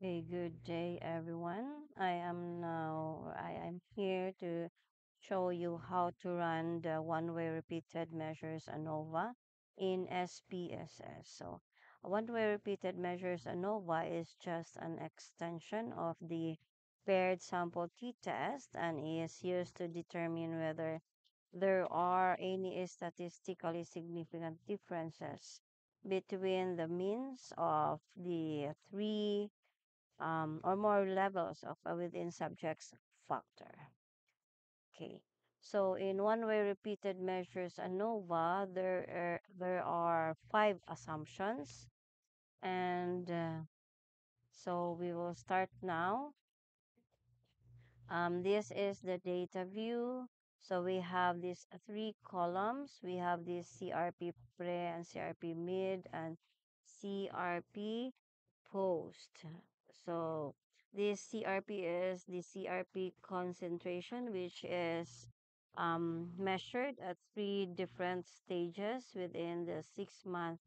A good day, everyone. I am here to show you how to run the one-way repeated measures ANOVA in SPSS. So, a one-way repeated measures ANOVA is just an extension of the paired sample t-test and is used to determine whether there are any statistically significant differences between the means of the three or more levels of a within subjects factor. Okay. So in one-way repeated measures ANOVA, there are five assumptions, and so we will start now. This is the data view. So we have these three columns. We have this CRP pre and CRP mid and CRP post. So this CRP is the CRP concentration, which is measured at three different stages within the 6-month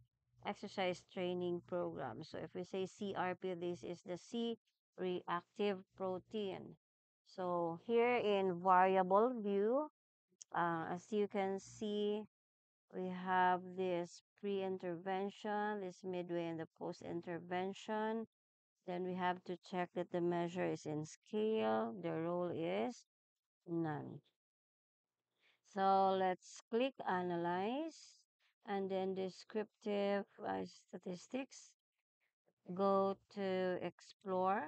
exercise training program. So if we say CRP, this is the C reactive protein. So here in variable view, as you can see, we have this pre-intervention, this midway, and the post-intervention. Then we have to check that the measure is in scale. The role is none. So let's click Analyze and then Descriptive Statistics. Go to Explore.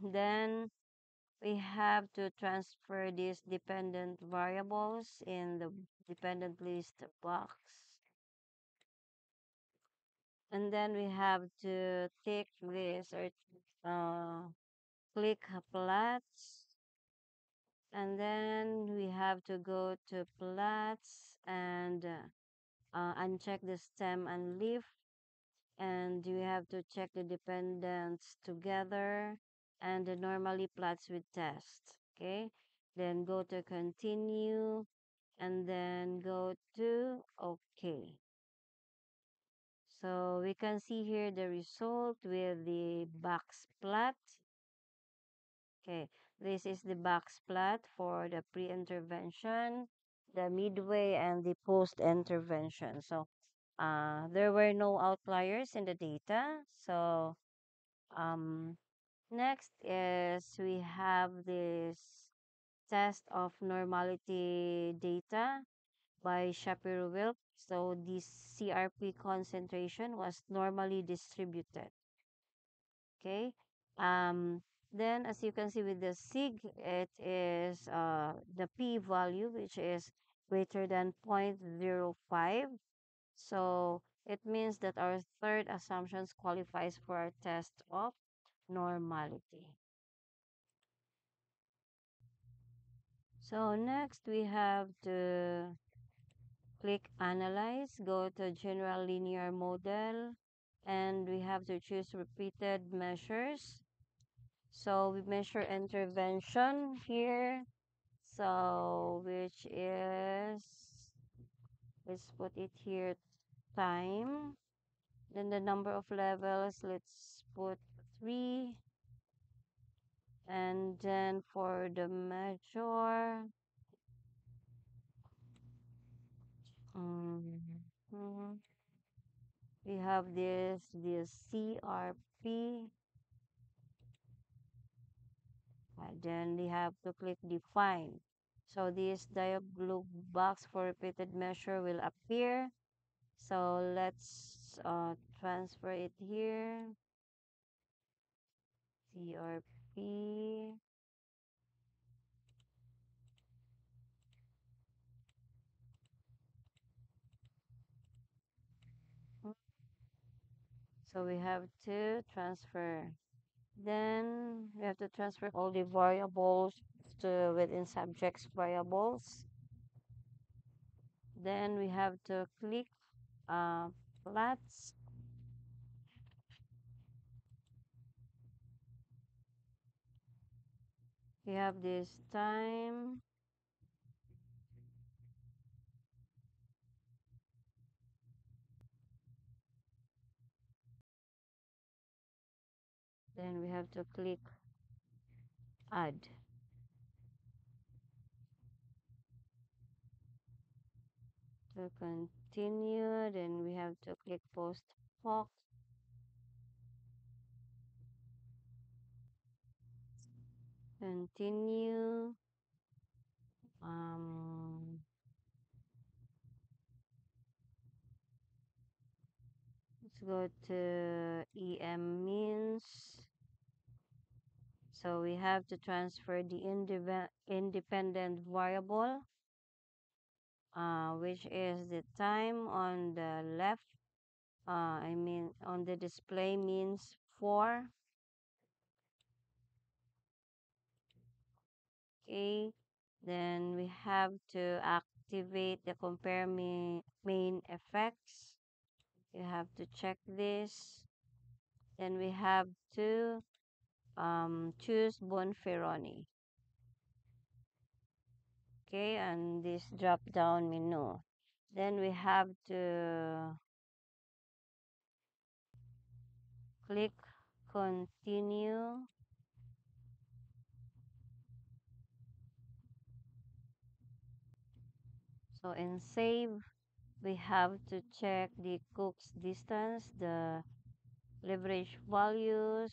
Then we have to transfer these dependent variables in the dependent list box. And then we have to tick this or click plots. And then we have to go to plots and uncheck the stem and leaf. And we have to check the dependents together and the normally plots with test. Okay. Then go to continue and then go to OK. So we can see here the result with the box plot. Okay, this is the box plot for the pre-intervention, the midway, and the post-intervention. So there were no outliers in the data. So um, next is we have this test of normality data by Shapiro-Wilk. So this CRP concentration was normally distributed. Okay. Um, then as you can see with the SIG, it is the p-value, which is greater than 0.05. So it means that our third assumption qualifies for our test of normality. So next we have to click Analyze, go to General Linear Model, and we have to choose Repeated Measures. So we measure intervention here. So which is, let's put it here, time. Then the number of levels, let's put 3. And then for the measure, mhm, we have this CRP. And then we have to click define. So this dialog box for repeated measure will appear. So let's transfer it here. CRP. So we have to transfer. Then we have to transfer all the variables to within subjects variables. Then we have to click plots. We have this time. Then we have to click add. To continue, then we have to click post POC. Continue. Um, let's go to EM means. So we have to transfer the independent variable, which is the time on the left. I mean, on the display means 4. Okay. Then we have to activate the compare main effects. You have to check this. Then we have to choose Bonferroni. Okay, and this drop down menu. Then we have to click continue. So in save, we have to check the cook's distance, the leverage values,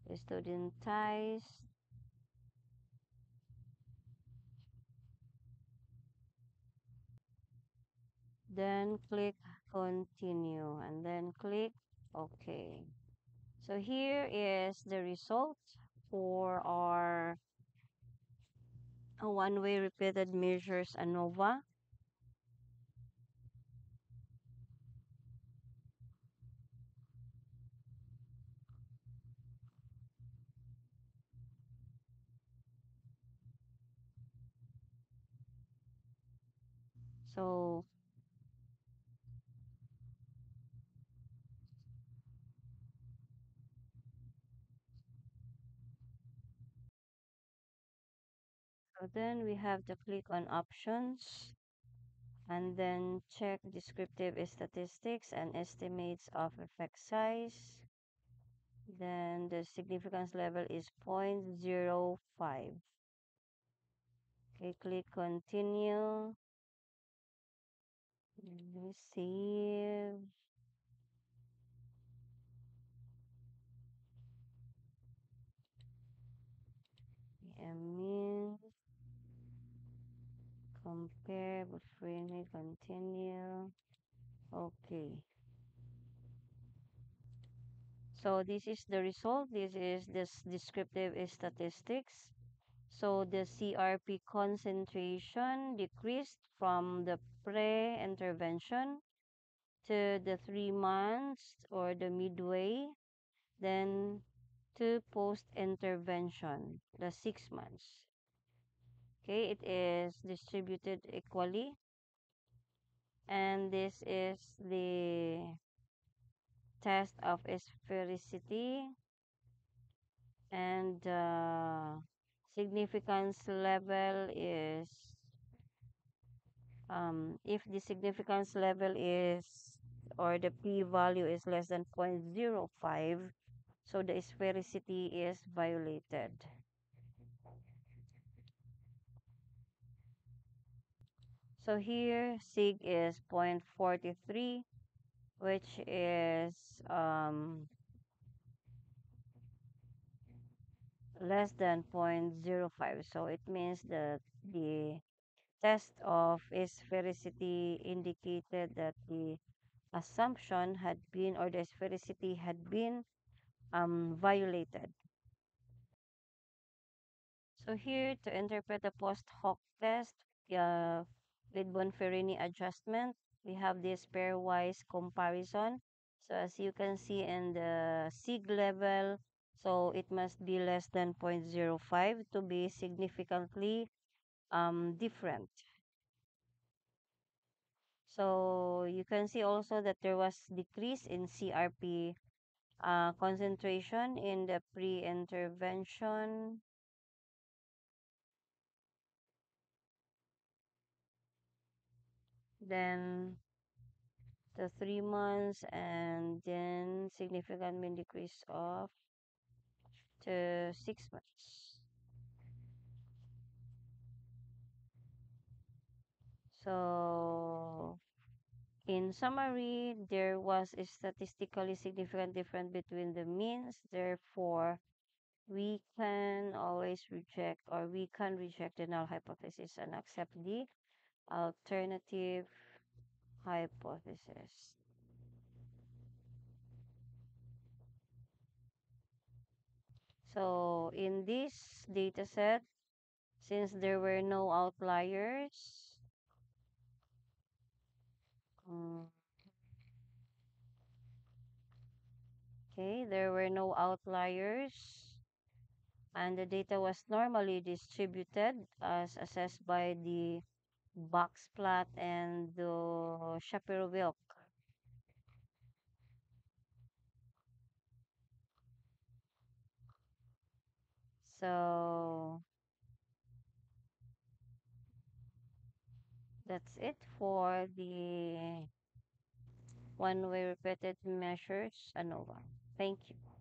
the student ties. Then click continue and then click OK. So here is the result for our one-way repeated measures ANOVA. So then we have to click on options and then check descriptive statistics and estimates of effect size. Then the significance level is 0.05. Okay, click continue. Save. Mean compare but freely continue. Okay. So this is the result. This is this descriptive statistics. So the CRP concentration decreased from the pre-intervention to the 3 months or the midway, then to post-intervention, the 6 months. Okay, it is distributed equally. And this is the test of sphericity and significance level is if the significance level is or the p-value is less than 0.05, so the sphericity is violated. So here sig is 0.43, which is less than 0.05. So it means that the test of sphericity indicated that the assumption had been or the sphericity had been violated. So here to interpret the post hoc test with Bonferrini adjustment, we have this pairwise comparison. So as you can see in the sig level, so it must be less than 0.05 to be significantly different. So you can see also that there was decrease in CRP concentration in the pre-intervention. Then the 3 months, and then significant mean decrease of the 6 months. So, in summary, there was a statistically significant difference between the means. Therefore, we can reject the null hypothesis and accept the alternative hypothesis. So in this data set, since there were no outliers, mm, okay, there were no outliers, and the data was normally distributed as assessed by the box plot and the Shapiro-Wilk. So that's it for the one-way repeated measures ANOVA. Thank you.